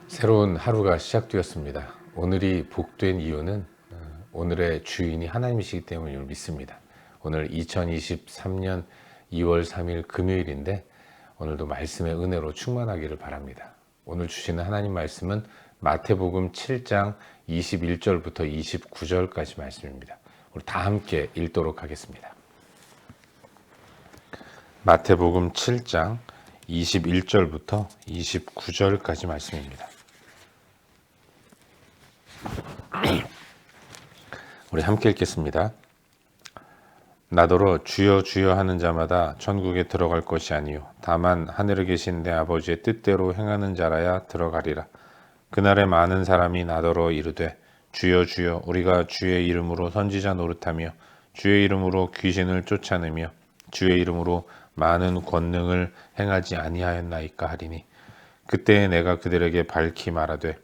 새로운 하루가 시작되었습니다. 오늘이 복된 이유는 오늘의 주인이 하나님이시기 때문임을 믿습니다. 오늘 2023년 2월 3일 금요일인데 오늘도 말씀의 은혜로 충만하기를 바랍니다. 오늘 주시는 하나님 말씀은 마태복음 7장 21절부터 29절까지 말씀입니다. 우리 다 함께 읽도록 하겠습니다. 마태복음 7장 21절부터 29절까지 말씀입니다. 우리 함께 읽겠습니다. 나더러 주여 주여 하는 자마다 천국에 들어갈 것이 아니요 다만 하늘에 계신 내 아버지의 뜻대로 행하는 자라야 들어가리라. 그날에 많은 사람이 나더러 이르되 주여 주여 우리가 주의 이름으로 선지자 노릇하며 주의 이름으로 귀신을 쫓아내며 주의 이름으로 많은 권능을 행하지 아니하였나이까 하리니 그때에 내가 그들에게 밝히 말하되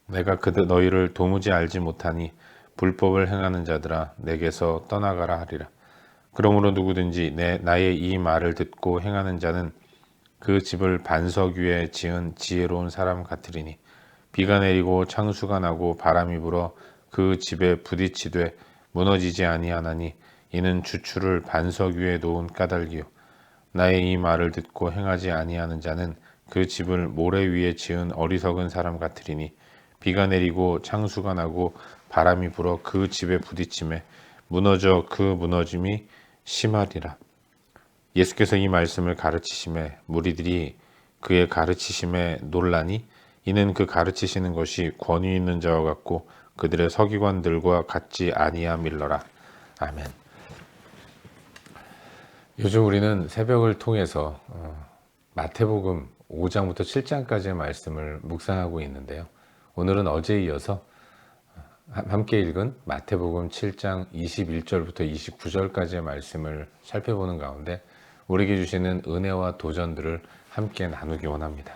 내가 너희를 도무지 알지 못하니 불법을 행하는 자들아 내게서 떠나가라 하리라. 그러므로 누구든지 나의 이 말을 듣고 행하는 자는 그 집을 반석 위에 지은 지혜로운 사람 같으리니 비가 내리고 창수가 나고 바람이 불어 그 집에 부딪히되 무너지지 아니하나니 이는 주추를 반석 위에 놓은 까닭이요 나의 이 말을 듣고 행하지 아니하는 자는 그 집을 모래 위에 지은 어리석은 사람 같으리니 비가 내리고 창수가 나고 바람이 불어 그 집에 부딪힘에 무너져 그 무너짐이 심하리라. 예수께서 이 말씀을 가르치심에 무리들이 그의 가르치심에 놀라니 이는 그 가르치시는 것이 권위 있는 자와 같고 그들의 서기관들과 같지 아니함일러라. 아멘. 요즘 우리는 새벽을 통해서 마태복음 5장부터 7장까지의 말씀을 묵상하고 있는데요. 오늘은 어제에 이어서 함께 읽은 마태복음 7장 21절부터 29절까지의 말씀을 살펴보는 가운데 우리에게 주시는 은혜와 도전들을 함께 나누기 원합니다.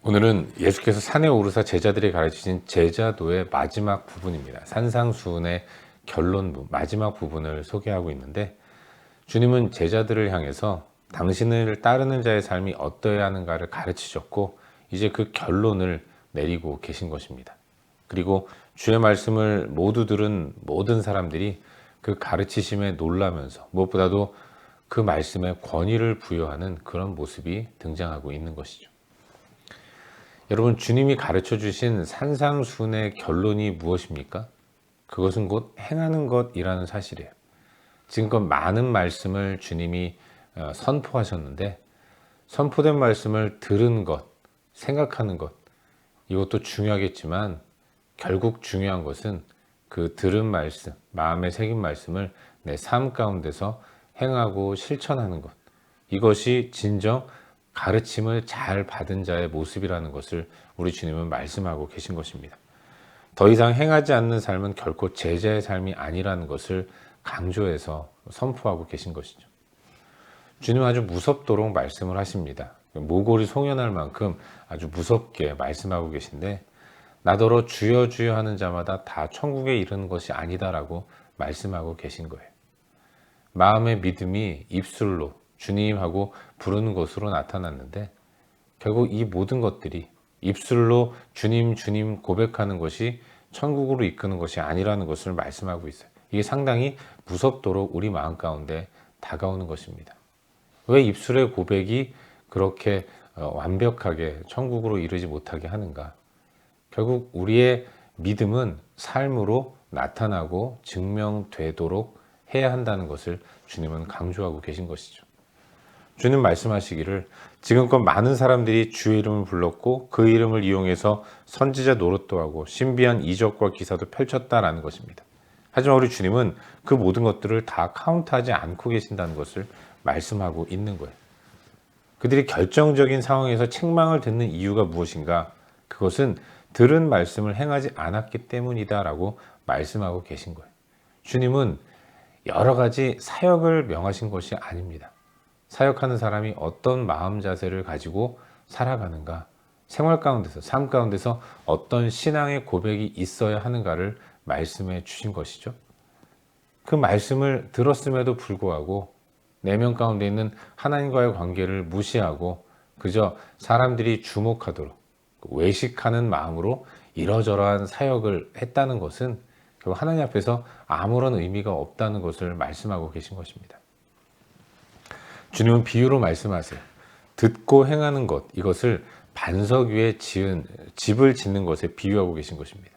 오늘은 예수께서 산에 오르사 제자들이 가르치신 제자도의 마지막 부분입니다. 산상수훈의 결론부, 마지막 부분을 소개하고 있는데 주님은 제자들을 향해서 당신을 따르는 자의 삶이 어떠해야 하는가를 가르치셨고 이제 그 결론을 내리고 계신 것입니다. 그리고 주의 말씀을 모두 들은 모든 사람들이 그 가르치심에 놀라면서 무엇보다도 그 말씀에 권위를 부여하는 그런 모습이 등장하고 있는 것이죠. 여러분, 주님이 가르쳐 주신 산상수훈의 결론이 무엇입니까? 그것은 곧 행하는 것이라는 사실이에요. 지금껏 많은 말씀을 주님이 선포하셨는데 선포된 말씀을 들은 것, 생각하는 것, 이것도 중요하겠지만 결국 중요한 것은 그 들은 말씀, 마음에 새긴 말씀을 내 삶 가운데서 행하고 실천하는 것, 이것이 진정 가르침을 잘 받은 자의 모습이라는 것을 우리 주님은 말씀하고 계신 것입니다. 더 이상 행하지 않는 삶은 결코 제자의 삶이 아니라는 것을 강조해서 선포하고 계신 것이죠. 주님은 아주 무섭도록 말씀을 하십니다. 모골이 송연할 만큼 아주 무섭게 말씀하고 계신데 나더러 주여 주여 하는 자마다 다 천국에 이르는 것이 아니다라고 말씀하고 계신 거예요. 마음의 믿음이 입술로 주님하고 부르는 것으로 나타났는데 결국 이 모든 것들이 입술로 주님 주님 고백하는 것이 천국으로 이끄는 것이 아니라는 것을 말씀하고 있어요. 이게 상당히 무섭도록 우리 마음 가운데 다가오는 것입니다. 왜 입술의 고백이 그렇게 완벽하게 천국으로 이르지 못하게 하는가? 결국 우리의 믿음은 삶으로 나타나고 증명되도록 해야 한다는 것을 주님은 강조하고 계신 것이죠. 주님 말씀하시기를 지금껏 많은 사람들이 주의 이름을 불렀고 그 이름을 이용해서 선지자 노릇도 하고 신비한 이적과 기사도 펼쳤다라는 것입니다. 하지만 우리 주님은 그 모든 것들을 다 카운트하지 않고 계신다는 것을 말씀하고 있는 거예요. 그들이 결정적인 상황에서 책망을 듣는 이유가 무엇인가? 그것은 들은 말씀을 행하지 않았기 때문이다라고 말씀하고 계신 거예요. 주님은 여러 가지 사역을 명하신 것이 아닙니다. 사역하는 사람이 어떤 마음 자세를 가지고 살아가는가, 생활 가운데서, 삶 가운데서 어떤 신앙의 고백이 있어야 하는가를 말씀해 주신 것이죠. 그 말씀을 들었음에도 불구하고 내면 가운데 있는 하나님과의 관계를 무시하고 그저 사람들이 주목하도록 외식하는 마음으로 이러저러한 사역을 했다는 것은 결국 하나님 앞에서 아무런 의미가 없다는 것을 말씀하고 계신 것입니다. 주님은 비유로 말씀하세요. 듣고 행하는 것, 이것을 반석 위에 지은 집을 짓는 것에 비유하고 계신 것입니다.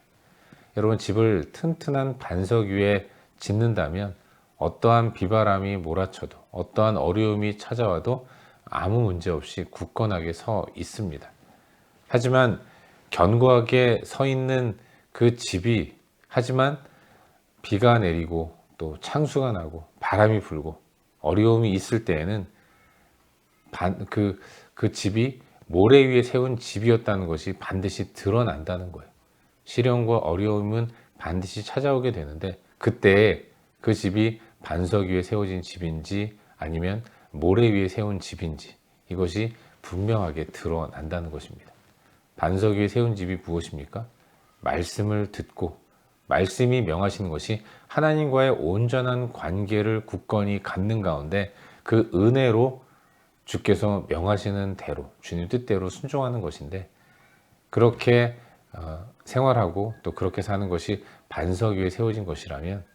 여러분, 집을 튼튼한 반석 위에 짓는다면 어떠한 비바람이 몰아쳐도 어떠한 어려움이 찾아와도 아무 문제 없이 굳건하게 서 있습니다. 하지만 견고하게 서 있는 그 집이, 하지만 비가 내리고 또 창수가 나고 바람이 불고 어려움이 있을 때에는 그 집이 모래 위에 세운 집이었다는 것이 반드시 드러난다는 거예요. 시련과 어려움은 반드시 찾아오게 되는데, 그때 그 집이 반석 위에 세워진 집인지 아니면 모래 위에 세운 집인지, 이것이 분명하게 드러난다는 것입니다. 반석 위에 세운 집이 무엇입니까? 말씀을 듣고, 말씀이 명하시는 것이 하나님과의 온전한 관계를 굳건히 갖는 가운데 그 은혜로 주께서 명하시는 대로, 주님 뜻대로 순종하는 것인데, 그렇게 생활하고 또 그렇게 사는 것이 반석 위에 세워진 것이라면,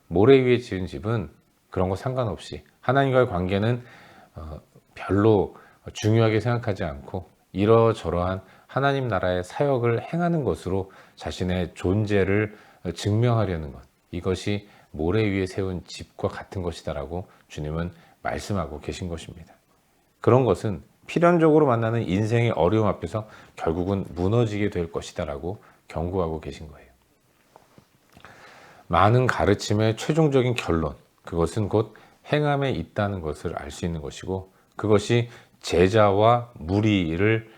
모래 위에 지은 집은 그런 거 상관없이 하나님과의 관계는 별로 중요하게 생각하지 않고 이러저러한 하나님 나라의 사역을 행하는 것으로 자신의 존재를 증명하려는 것, 이것이 모래 위에 세운 집과 같은 것이다라고 주님은 말씀하고 계신 것입니다. 그런 것은 필연적으로 만나는 인생의 어려움 앞에서 결국은 무너지게 될 것이다라고 경고하고 계신 거예요. 많은 가르침의 최종적인 결론, 그것은 곧 행함에 있다는 것을 알 수 있는 것이고, 그것이 제자와 무리를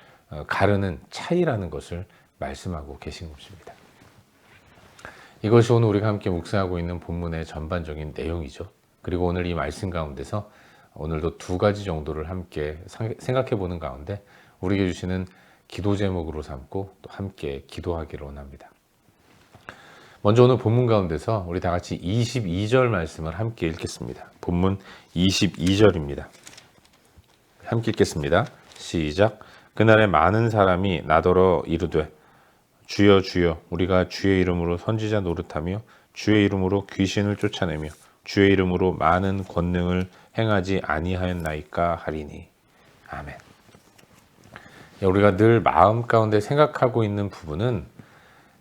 가르는 차이라는 것을 말씀하고 계신 것입니다. 이것이 오늘 우리가 함께 묵상하고 있는 본문의 전반적인 내용이죠. 그리고 오늘 이 말씀 가운데서 오늘도 두 가지 정도를 함께 생각해 보는 가운데 우리에게 주시는 기도 제목으로 삼고 또 함께 기도하기로 합니다. 먼저 오늘 본문 가운데서 우리 다 같이 22절 말씀을 함께 읽겠습니다. 본문 22절입니다. 함께 읽겠습니다. 시작. 그날에 많은 사람이 나더러 이르되 주여 주여 우리가 주의 이름으로 선지자 노릇하며 주의 이름으로 귀신을 쫓아내며 주의 이름으로 많은 권능을 행하지 아니하였나이까 하리니. 아멘. 우리가 늘 마음 가운데 생각하고 있는 부분은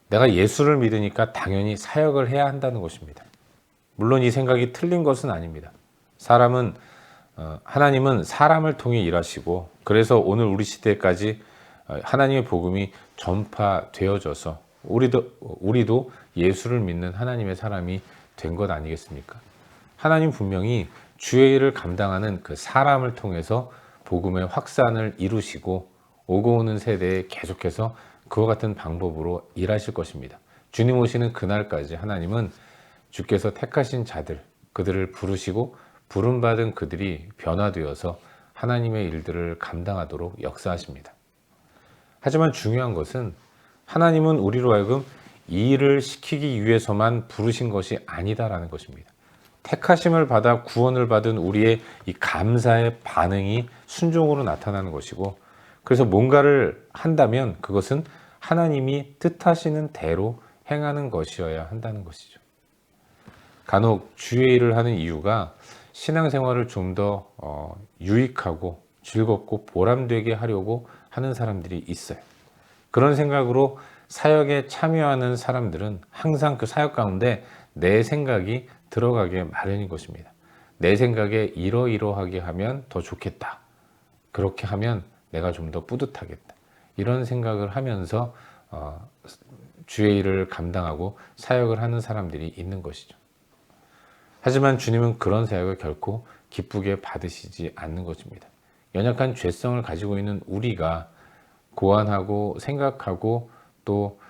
내가 예수를 믿으니까 당연히 사역을 해야 한다는 것입니다. 물론 이 생각이 틀린 것은 아닙니다. 하나님은 사람을 통해 일하시고, 그래서 오늘 우리 시대까지 하나님의 복음이 전파되어져서 우리도 예수를 믿는 하나님의 사람이 된 것 아니겠습니까? 하나님 분명히 주의 일을 감당하는 그 사람을 통해서 복음의 확산을 이루시고 오고 오는 세대에 계속해서 그와 같은 방법으로 일하실 것입니다. 주님 오시는 그날까지 하나님은 주께서 택하신 자들, 그들을 부르시고 부름받은 그들이 변화되어서 하나님의 일들을 감당하도록 역사하십니다. 하지만 중요한 것은 하나님은 우리로 하여금 이 일을 시키기 위해서만 부르신 것이 아니다라는 것입니다. 택하심을 받아 구원을 받은 우리의 이 감사의 반응이 순종으로 나타나는 것이고, 그래서 뭔가를 한다면 그것은 하나님이 뜻하시는 대로 행하는 것이어야 한다는 것이죠. 간혹 주의 일을 하는 이유가 신앙생활을 좀 더 유익하고 즐겁고 보람되게 하려고 하는 사람들이 있어요. 그런 생각으로 사역에 참여하는 사람들은 항상 그 사역 가운데 내 생각이 들어가게 마련인 것입니다. 내 생각에 이러이러하게 하면 더 좋겠다. 그렇게 하면 내가 좀 더 뿌듯하겠다. 이런 생각을 하면서 주의 일을 감당하고 사역을 하는 사람들이 있는 것이죠. 하지만 주님은 그런 사역을 결코 기쁘게 받으시지 않는 것입니다. 연약한 죄성을 가지고 있는 우리가 고안하고 생각하고 또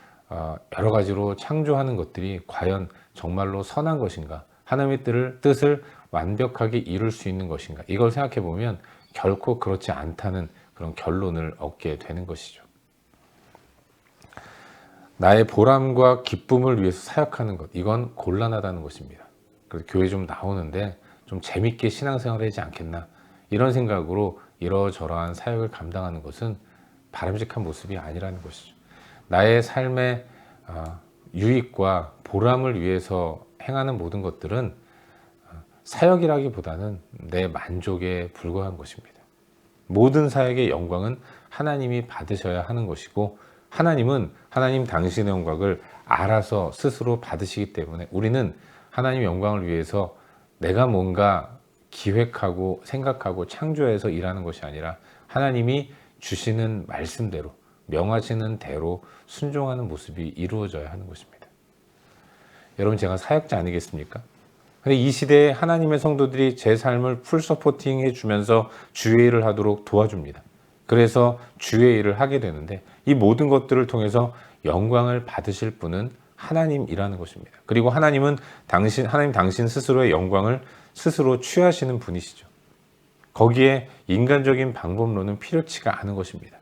여러 가지로 창조하는 것들이 과연 정말로 선한 것인가? 하나님의 뜻을 완벽하게 이룰 수 있는 것인가? 이걸 생각해 보면 결코 그렇지 않다는 그런 결론을 얻게 되는 것이죠. 나의 보람과 기쁨을 위해서 사역하는 것, 이건 곤란하다는 것입니다. 그래서 교회 좀 나오는데 좀 재밌게 신앙생활을 하지 않겠나, 이런 생각으로 이러저러한 사역을 감당하는 것은 바람직한 모습이 아니라는 것이죠. 나의 삶의 유익과 보람을 위해서 행하는 모든 것들은 사역이라기보다는 내 만족에 불과한 것입니다. 모든 사역의 영광은 하나님이 받으셔야 하는 것이고, 하나님은 하나님 당신의 영광을 알아서 스스로 받으시기 때문에 우리는 하나님 영광을 위해서 내가 뭔가 기획하고 생각하고 창조해서 일하는 것이 아니라 하나님이 주시는 말씀대로, 명하시는 대로 순종하는 모습이 이루어져야 하는 것입니다. 여러분, 제가 사역자 아니겠습니까? 근데 이 시대에 하나님의 성도들이 제 삶을 풀 서포팅 해주면서 주의 일을 하도록 도와줍니다. 그래서 주의 일을 하게 되는데, 이 모든 것들을 통해서 영광을 받으실 분은 하나님이라는 것입니다. 그리고 하나님 당신 스스로의 영광을 스스로 취하시는 분이시죠. 거기에 인간적인 방법론은 필요치가 않은 것입니다.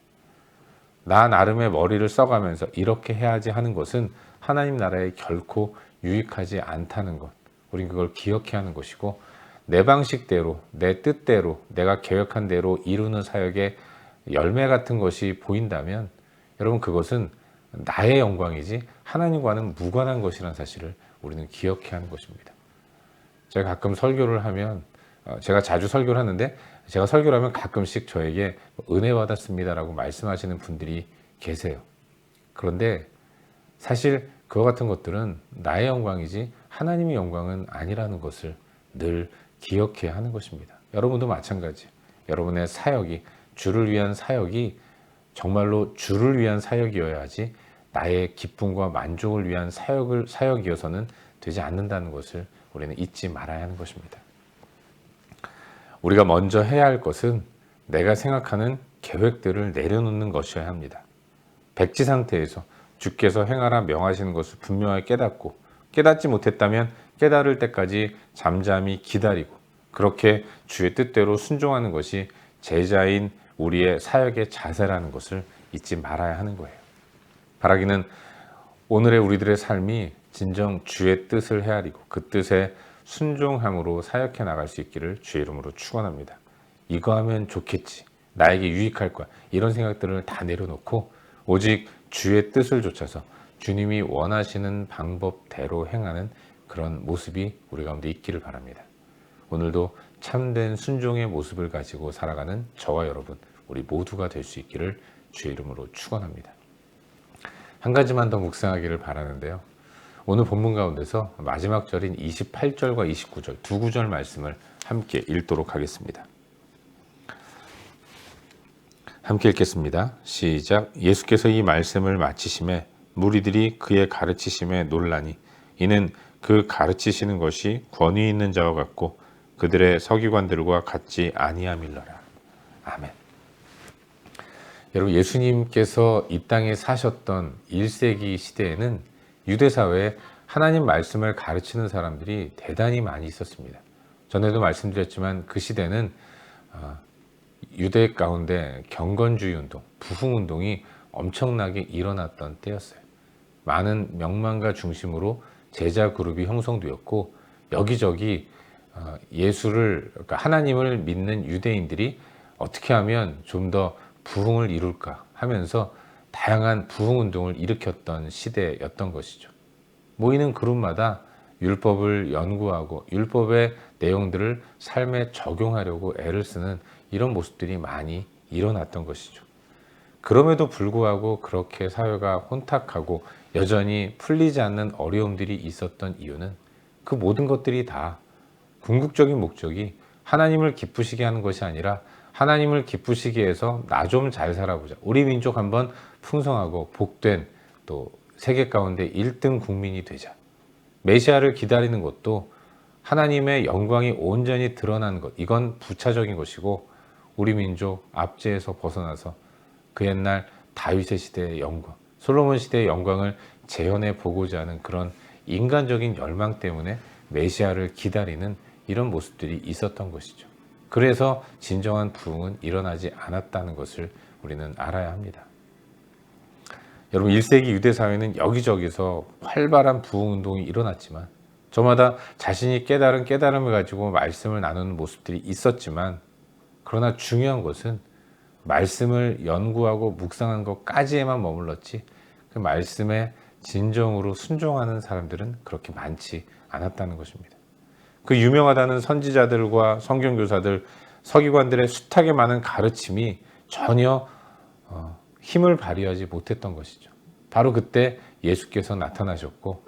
나 나름의 머리를 써가면서 이렇게 해야지 하는 것은 하나님 나라에 결코 유익하지 않다는 것, 우린 그걸 기억해야 하는 것이고, 내 방식대로, 내 뜻대로, 내가 계획한 대로 이루는 사역의 열매 같은 것이 보인다면 여러분, 그것은 나의 영광이지 하나님과는 무관한 것이라는 사실을 우리는 기억해야 하는 것입니다. 제가 가끔 설교를 하면, 제가 자주 설교를 하는데, 제가 설교를 하면 가끔씩 저에게 은혜 받았습니다라고 말씀하시는 분들이 계세요. 그런데 사실 그와 같은 것들은 나의 영광이지 하나님의 영광은 아니라는 것을 늘 기억해야 하는 것입니다. 여러분도 마찬가지. 여러분의 사역이, 주를 위한 사역이 정말로 주를 위한 사역이어야지 나의 기쁨과 만족을 위한 사역이어서는 되지 않는다는 것을 우리는 잊지 말아야 하는 것입니다. 우리가 먼저 해야 할 것은 내가 생각하는 계획들을 내려놓는 것이어야 합니다. 백지 상태에서 주께서 행하라 명하시는 것을 분명하게 깨닫고, 깨닫지 못했다면 깨달을 때까지 잠잠히 기다리고, 그렇게 주의 뜻대로 순종하는 것이 제자인 우리의 사역의 자세라는 것을 잊지 말아야 하는 거예요. 바라기는 오늘의 우리들의 삶이 진정 주의 뜻을 헤아리고 그 뜻에 순종함으로 사역해 나갈 수 있기를 주의 이름으로 축원합니다. 이거 하면 좋겠지, 나에게 유익할 거야, 이런 생각들을 다 내려놓고 오직 주의 뜻을 좇아서 주님이 원하시는 방법대로 행하는 그런 모습이 우리 가운데 있기를 바랍니다. 오늘도 참된 순종의 모습을 가지고 살아가는 저와 여러분, 우리 모두가 될 수 있기를 주의 이름으로 축원합니다. 한 가지만 더 묵상하기를 바라는데요. 오늘 본문 가운데서 마지막 절인 28절과 29절 두 구절 말씀을 함께 읽도록 하겠습니다. 함께 읽겠습니다. 시작. 예수께서 이 말씀을 마치심에 무리들이 그의 가르치심에 놀라니 이는 그 가르치시는 것이 권위 있는 자와 같고 그들의 서기관들과 같지 아니함일러라. 아멘. 여러분, 예수님께서 이 땅에 사셨던 1세기 시대에는 유대사회에 하나님 말씀을 가르치는 사람들이 대단히 많이 있었습니다. 전에도 말씀드렸지만 그 시대는 유대 가운데 경건주의 운동, 부흥운동이 엄청나게 일어났던 때였어요. 많은 명망가 중심으로 제자 그룹이 형성되었고, 여기저기 예수를, 그러니까 하나님을 믿는 유대인들이 어떻게 하면 좀 더 부흥을 이룰까 하면서 다양한 부흥운동을 일으켰던 시대였던 것이죠. 모이는 그룹마다 율법을 연구하고 율법의 내용들을 삶에 적용하려고 애를 쓰는 이런 모습들이 많이 일어났던 것이죠. 그럼에도 불구하고 그렇게 사회가 혼탁하고 여전히 풀리지 않는 어려움들이 있었던 이유는 그 모든 것들이 다 궁극적인 목적이 하나님을 기쁘시게 하는 것이 아니라 하나님을 기쁘시게 해서 나 좀 잘 살아보자, 우리 민족 한번 풍성하고 복된 또 세계 가운데 1등 국민이 되자, 메시아를 기다리는 것도 하나님의 영광이 온전히 드러나는 것, 이건 부차적인 것이고 우리 민족 압제에서 벗어나서 그 옛날 다윗의 시대의 영광, 솔로몬 시대의 영광을 재현해 보고자 하는 그런 인간적인 열망 때문에 메시아를 기다리는 이런 모습들이 있었던 것이죠. 그래서 진정한 부흥은 일어나지 않았다는 것을 우리는 알아야 합니다. 여러분, 1세기 유대 사회는 여기저기서 활발한 부흥운동이 일어났지만 저마다 자신이 깨달은 깨달음을 가지고 말씀을 나누는 모습들이 있었지만, 그러나 중요한 것은 말씀을 연구하고 묵상한 것까지에만 머물렀지 그 말씀에 진정으로 순종하는 사람들은 그렇게 많지 않았다는 것입니다. 그 유명하다는 선지자들과 성경교사들, 서기관들의 숱하게 많은 가르침이 전혀 힘을 발휘하지 못했던 것이죠. 바로 그때 예수께서 나타나셨고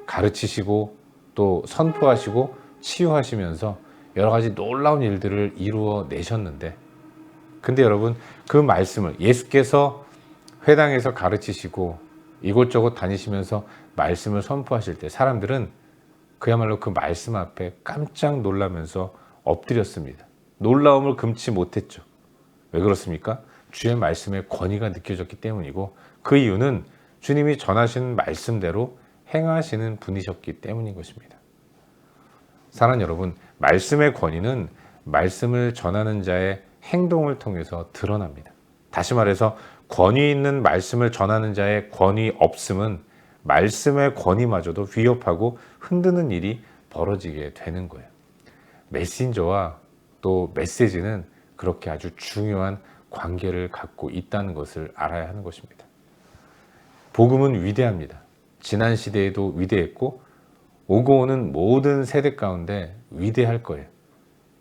가르치시고 또 선포하시고 치유하시면서 여러 가지 놀라운 일들을 이루어 내셨는데, 근데 여러분, 그 말씀을 예수께서 회당에서 가르치시고 이곳저곳 다니시면서 말씀을 선포하실 때 사람들은 그야말로 그 말씀 앞에 깜짝 놀라면서 엎드렸습니다. 놀라움을 금치 못했죠. 왜 그렇습니까? 주의 말씀의 권위가 느껴졌기 때문이고, 그 이유는 주님이 전하신 말씀대로 행하시는 분이셨기 때문인 것입니다. 사랑하는 여러분, 말씀의 권위는 말씀을 전하는 자의 행동을 통해서 드러납니다. 다시 말해서 권위 있는 말씀을 전하는 자의 권위 없음은 말씀의 권위마저도 위협하고 흔드는 일이 벌어지게 되는 거예요. 메신저와 또 메시지는 그렇게 아주 중요한 관계를 갖고 있다는 것을 알아야 하는 것입니다. 복음은 위대합니다. 지난 시대에도 위대했고 오고 오는 모든 세대 가운데 위대할 거예요.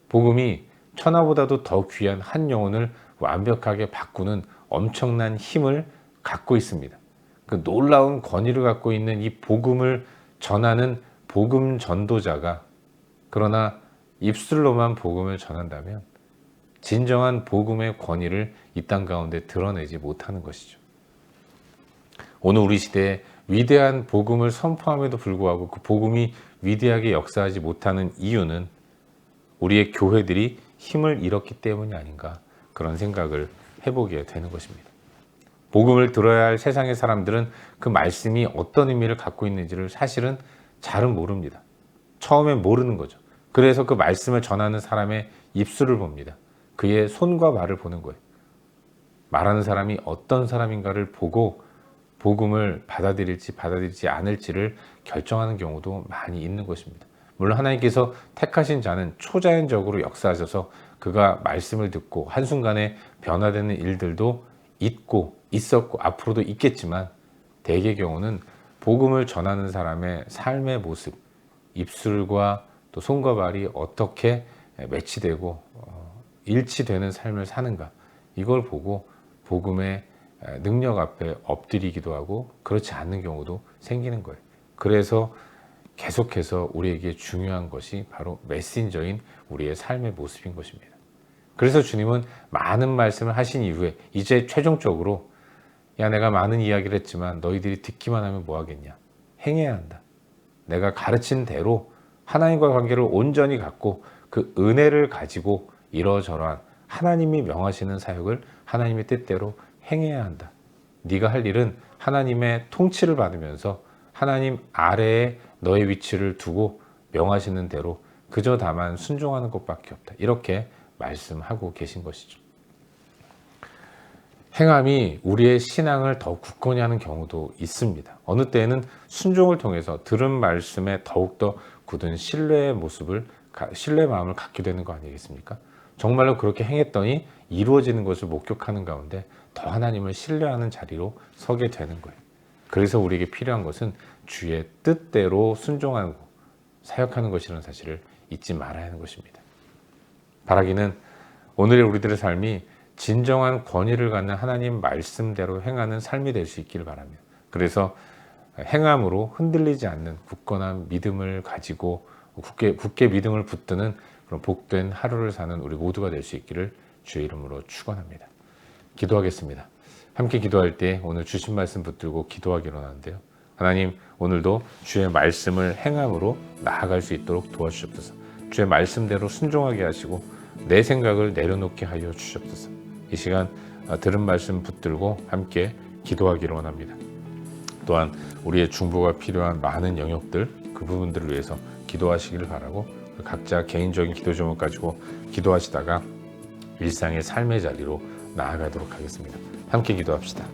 복음이 천하보다도 더 귀한 한 영혼을 완벽하게 바꾸는 엄청난 힘을 갖고 있습니다. 그 놀라운 권위를 갖고 있는 이 복음을 전하는 복음 전도자가 그러나 입술로만 복음을 전한다면 진정한 복음의 권위를 이 땅 가운데 드러내지 못하는 것이죠. 오늘 우리 시대에 위대한 복음을 선포함에도 불구하고 그 복음이 위대하게 역사하지 못하는 이유는 우리의 교회들이 힘을 잃었기 때문이 아닌가, 그런 생각을 해보게 되는 것입니다. 복음을 들어야 할 세상의 사람들은 그 말씀이 어떤 의미를 갖고 있는지를 사실은 잘은 모릅니다. 처음엔 모르는 거죠. 그래서 그 말씀을 전하는 사람의 입술을 봅니다. 그의 손과 말을 보는 거예요. 말하는 사람이 어떤 사람인가를 보고 복음을 받아들일지 않을지를 결정하는 경우도 많이 있는 것입니다. 물론 하나님께서 택하신 자는 초자연적으로 역사하셔서 그가 말씀을 듣고 한순간에 변화되는 일들도 있었고 앞으로도 있겠지만, 대개의 경우는 복음을 전하는 사람의 삶의 모습, 입술과 또 손과 발이 어떻게 매치되고 일치되는 삶을 사는가, 이걸 보고 복음의 능력 앞에 엎드리기도 하고 그렇지 않는 경우도 생기는 거예요. 그래서 계속해서 우리에게 중요한 것이 바로 메신저인 우리의 삶의 모습인 것입니다. 그래서 주님은 많은 말씀을 하신 이후에 이제 최종적으로, 야, 내가 많은 이야기를 했지만 너희들이 듣기만 하면 뭐 하겠냐? 행해야 한다. 내가 가르친 대로 하나님과 관계를 온전히 갖고 그 은혜를 가지고 이러저러한 하나님이 명하시는 사역을 하나님의 뜻대로 행해야 한다. 네가 할 일은 하나님의 통치를 받으면서 하나님 아래에 너의 위치를 두고 명하시는 대로 그저 다만 순종하는 것밖에 없다. 이렇게 말씀하고 계신 것이죠. 행함이 우리의 신앙을 더 굳건히 하는 경우도 있습니다. 어느 때에는 순종을 통해서 들은 말씀에 더욱더 굳은 신뢰의 마음을 갖게 되는 거 아니겠습니까? 정말로 그렇게 행했더니 이루어지는 것을 목격하는 가운데 더 하나님을 신뢰하는 자리로 서게 되는 거예요. 그래서 우리에게 필요한 것은 주의 뜻대로 순종하고 사역하는 것이라는 사실을 잊지 말아야 하는 것입니다. 바라기는 오늘의 우리들의 삶이 진정한 권위를 갖는 하나님 말씀대로 행하는 삶이 될 수 있기를 바랍니다. 그래서 행함으로 흔들리지 않는 굳건한 믿음을 가지고 굳게 믿음을 붙드는 그런 복된 하루를 사는 우리 모두가 될 수 있기를 주의 이름으로 축원합니다. 기도하겠습니다. 함께 기도할 때 오늘 주신 말씀 붙들고 기도하기로 하는데요. 하나님, 오늘도 주의 말씀을 행함으로 나아갈 수 있도록 도와주시옵소서. 주의 말씀대로 순종하게 하시고 내 생각을 내려놓게 하여 주시옵소서. 이 시간 들은 말씀 붙들고 함께 기도하기를 원합니다. 또한 우리의 중보가 필요한 많은 영역들, 그 부분들을 위해서 기도하시기를 바라고, 각자 개인적인 기도 제목 가지고 기도하시다가 일상의 삶의 자리로 나아가도록 하겠습니다. 함께 기도합시다.